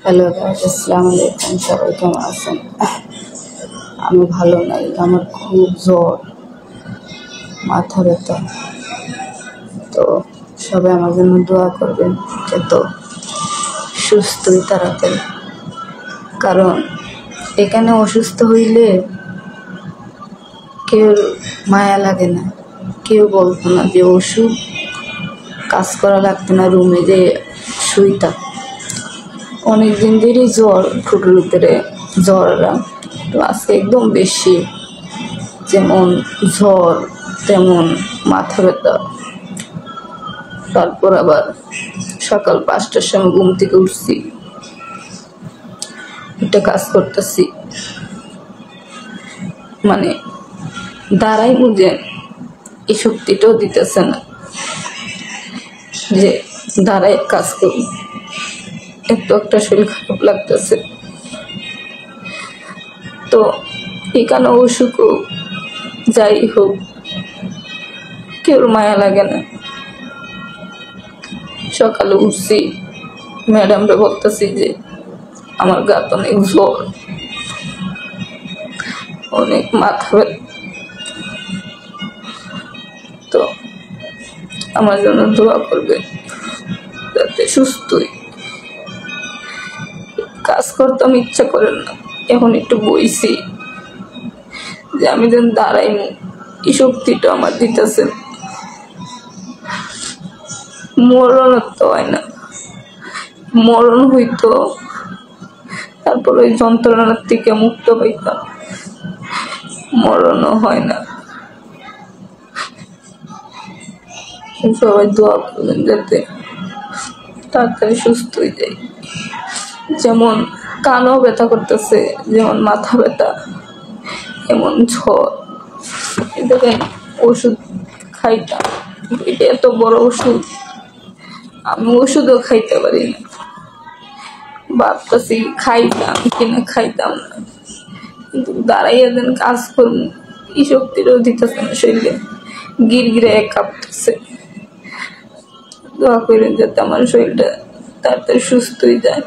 Hello guys, আসসালামু আলাইকুম। সবাই কেমন আছেন? আমি ভালো নাই, আমার খুব জ্বর, মাথা ব্যথা। তো সবাই আমার জন্য দোয়া করবেন যত সুস্থই তাড়াতাড়ি। কারণ এখানে অসুস্থ হইলে কেউ মায়া লাগে না, কেউ বলতো না যে ওষুধ কাজ করা লাগতো না, রুমে যে শুইতা। অনেকদিন ধরেই জ্বর, ঠোঁটের ভিতরে জ্বররা তো আজকে একদম বেশি, যেমন জ্বর তেমন মাথা ব্যথা। তারপর আবার সকাল 5টার সময় ঘুম থেকে উঠছি, একটা কাজ করতেছি, মানে দাঁড়াই বুঝে এই শক্তিটাও দিতেছে না যে দাঁড়াই কাজ করি। একটু একটা শরীর খারাপ লাগতেছে। তো এখানে অসুখ হোক যাই হোক, কেউ মায়া লাগে না। সকালে উঠছি, ম্যাডামরা বলতেছি যে আমার গাত অনেক জ্বর, অনেক মাথা ব্যথা। তো আমার জন্য দোয়া করবে যাতে সুস্থই। কাজ করতাম ইচ্ছা করেন না, এখন একটু বইছি যে আমি যেন দাঁড়াই, এই শক্তিটা আমার দিতেছে। মরণ তো হয় না, মরণ হইতো তারপর ওই যন্ত্রণার থেকে মুক্ত পাইতাম, মরণও হয় না। সবাই দোয়া করবেন যাতে তাড়াতাড়ি সুস্থ হয়ে যায়। যেমন কানও ব্যথা করতেছে, যেমন মাথা ব্যথা, এমন ঝড়। দেখেন ওষুধ খাইতাম, এটা এত বড় ওষুধ, আমি ওষুধও খাইতে পারি না। ভাবতেছি খাইতাম কিনা খাইতাম না, কিন্তু দাঁড়াইয়া যেন কাজ করবো এই শক্তিটাও দিতেছে না, শরীরে গিরগিরে কাঁপতেছে। দোয়া করেন যাতে আমার শরীরটা তাড়াতাড়ি সুস্থ হয়ে যায়।